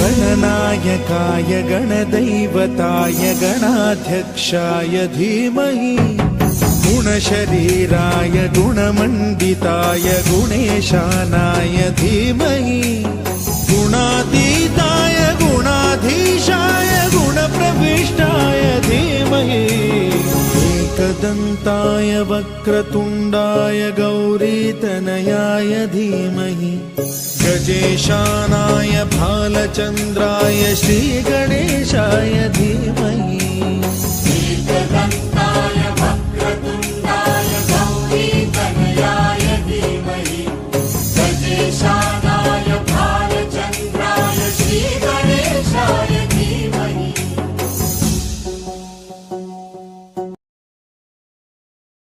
गणनायकाय गणदैवताय गणाध्यक्षाय धीमहि गुणशरीराय गुणमण्डिताय गुणेशानाय धीमहि गुणातीताय गुणाधीशाय गुणप्रविष्टाय धीमहि एकदन्ताय वक्रतुण्डाय गौरीतनयाय धीमहि गजेशानाय भालचन्द्राय श्रीगणेशाय धीमहि